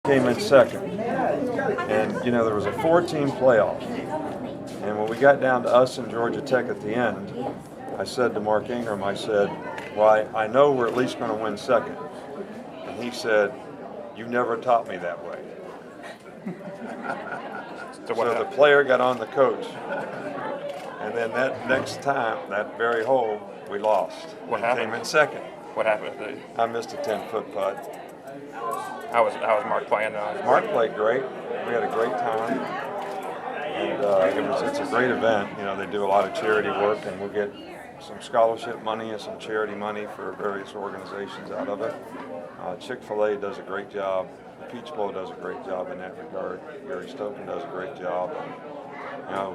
came in second. And, there was a 4-team playoff. And when we got down to us and Georgia Tech at the end, I said to Mark Ingram, I said, well, I know we're at least going to win second. And he said, you never taught me that way. So the player got on the coach. And then that next time, that very hole, we lost. What happened? Came in second. What happened? I missed a 10-foot putt. How was Mark playing? Mark played great. We had a great time. And it's a great event. They do a lot of charity work, and we'll get some scholarship money and some charity money for various organizations out of it. Chick-fil-A does a great job. The Peach Bowl does a great job in that regard. Gary Stoken does a great job.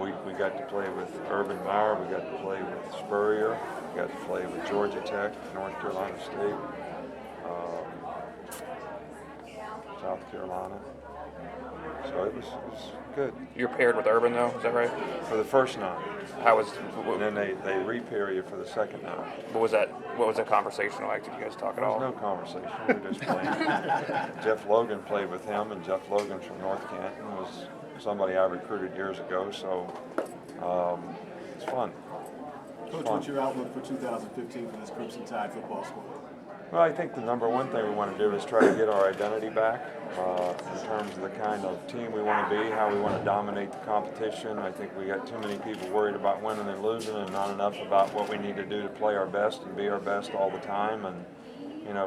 We got to play with Urban Meyer. We got to play with Spurrier. We got to play with Georgia Tech, North Carolina State, South Carolina. So it was good. You're paired with Urban, though, is that right? For the first 9. How was? And then they repair you for the second 9. What was that? What was the conversation like? Did you guys talk at all? There was no conversation. We were just playing. Jeff Logan played with him, and Jeff Logan from North Canton was somebody I recruited years ago. So it's fun. Coach, what's your outlook for 2015 for this Crimson Tide football squad? Well, I think the number one thing we want to do is try to get our identity back in terms of the kind of team we want to be, how we want to dominate the competition. I think we got too many people worried about winning and losing and not enough about what we need to do to play our best and be our best all the time and,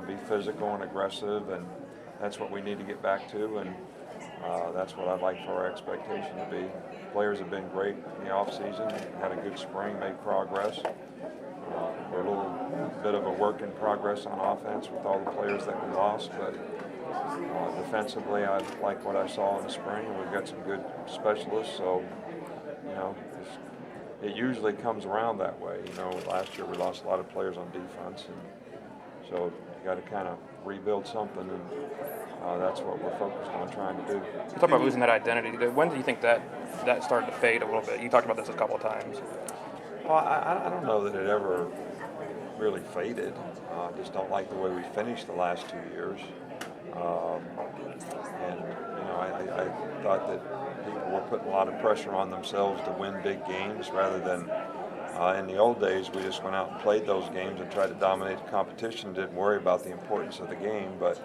be physical and aggressive, and that's what we need to get back to, and that's what I'd like for our expectation to be. Players have been great in the offseason, had a good spring, made progress. We're a little bit of a work in progress on offense with all the players that we lost, but defensively I like what I saw in the spring, and we've got some good specialists, so it usually comes around that way. Last year we lost a lot of players on defense, and so you got to kind of rebuild something, and that's what we're focused on trying to do. You talk about losing that identity. When do you think that started to fade a little bit? You talked about this a couple of times. Well, I don't know that it ever really faded. I just don't like the way we finished the last 2 years. I thought that people were putting a lot of pressure on themselves to win big games rather than in the old days we just went out and played those games and tried to dominate the competition, didn't worry about the importance of the game. But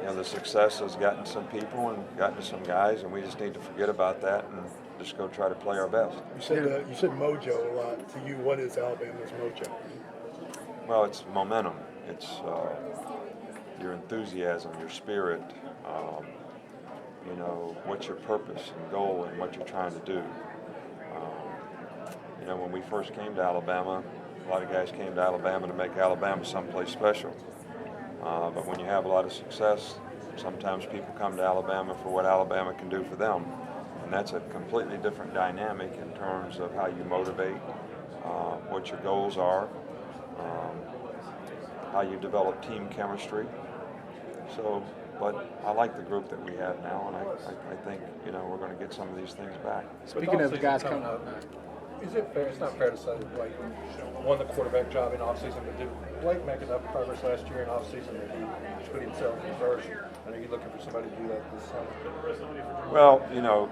the success has gotten some people and gotten some guys, and we just need to forget about that and just go try to play our best. You said mojo a lot. To you, what is Alabama's mojo? Well, it's momentum. It's your enthusiasm, your spirit, what's your purpose and goal and what you're trying to do. When we first came to Alabama, a lot of guys came to Alabama to make Alabama someplace special. But when you have a lot of success, sometimes people come to Alabama for what Alabama can do for them. And that's a completely different dynamic in terms of how you motivate, what your goals are, how you develop team chemistry. But I like the group that we have now, and I think we're going to get some of these things back. Speaking of the guys coming up, is it fair? It's not fair to say Blake won the quarterback job in offseason, but did Blake make enough progress last year in offseason that he put himself in first? Are you looking for somebody to do that this summer? Well,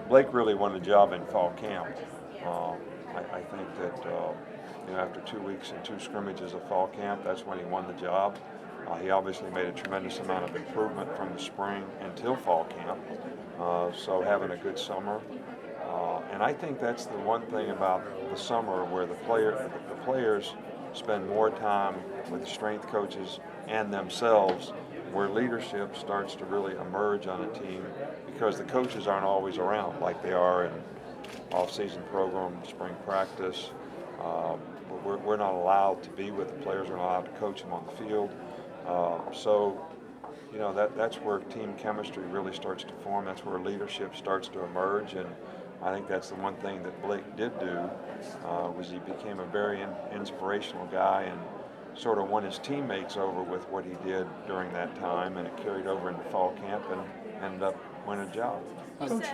Blake really won the job in fall camp. I think that after 2 weeks and 2 scrimmages of fall camp, that's when he won the job. He obviously made a tremendous amount of improvement from the spring until fall camp. So having a good summer. And I think that's the one thing about the summer where the players spend more time with the strength coaches and themselves, where leadership starts to really emerge on a team because the coaches aren't always around like they are in off-season program, spring practice. We're not allowed to be with the players. We're not allowed to coach them on the field. That's where team chemistry really starts to form. That's where leadership starts to emerge, and I think that's the one thing that Blake did do was he became a very inspirational guy and sort of won his teammates over with what he did during that time, and it carried over into fall camp and ended up winning a job. Coach,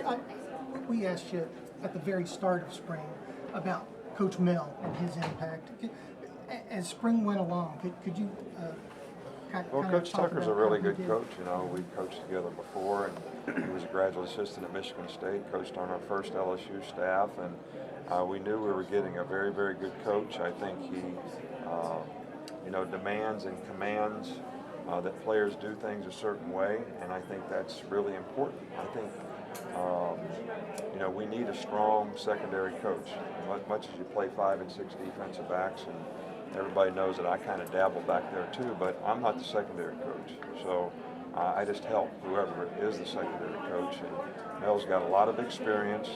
we asked you at the very start of spring about Coach Mel and his impact. As spring went along, could you Well, kind of Coach talk Tucker's about a really how he good did? coach. You know, we coached together before, and he was a graduate assistant at Michigan State, coached on our first LSU staff, and we knew we were getting a very, very good coach. I think he, you know, demands and commands that players do things a certain way, and I think that's really important. I think, you know, we need a strong secondary coach. Much as you play 5 and 6 defensive backs, and everybody knows that I kind of dabble back there too, but I'm not the secondary coach. So I just help whoever is the secondary coach. And Mel's got a lot of experience.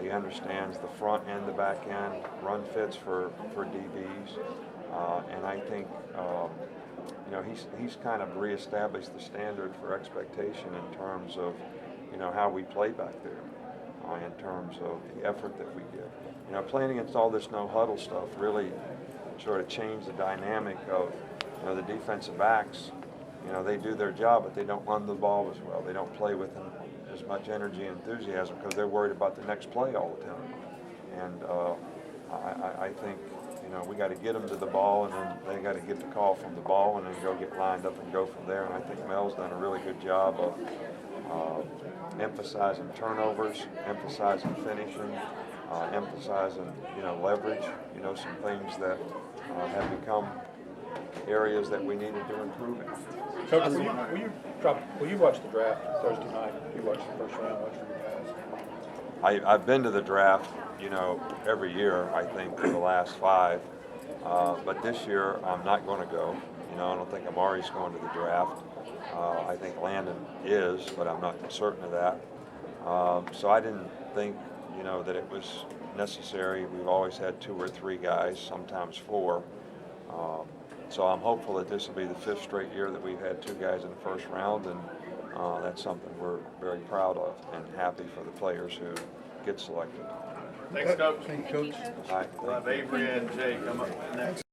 He understands the front and the back end, run fits for DBs, and I think you know he's kind of reestablished the standard for expectation in terms of you know how we play back there, in terms of the effort that we give. You know, playing against all this no huddle stuff really sort of changed the dynamic of you know the defensive backs. You know, they do their job, but they don't run the ball as well. They don't play with as much energy and enthusiasm because they're worried about the next play all the time. And I think, you know, we got to get them to the ball, and then they got to get the call from the ball, and then go get lined up and go from there. And I think Mel's done a really good job of emphasizing turnovers, emphasizing finishing, emphasizing, you know, leverage. You know, some things that have become areas that we needed to improve in. Coach, will you watch the draft Thursday night? You watch the first round, watch for your guys. I've been to the draft, you know, every year, I think, for the last 5. But this year, I'm not going to go. You know, I don't think Amari's going to the draft. I think Landon is, but I'm not certain of that. So I didn't think, you know, that it was necessary. We've always had 2 or 3 guys, sometimes 4. So I'm hopeful that this will be the 5th straight year that we've had 2 guys in the first round, and that's something we're very proud of and happy for the players who get selected. Thanks, Coach. Thank you, Coach. All right, We'll have Avery and Jay come up next.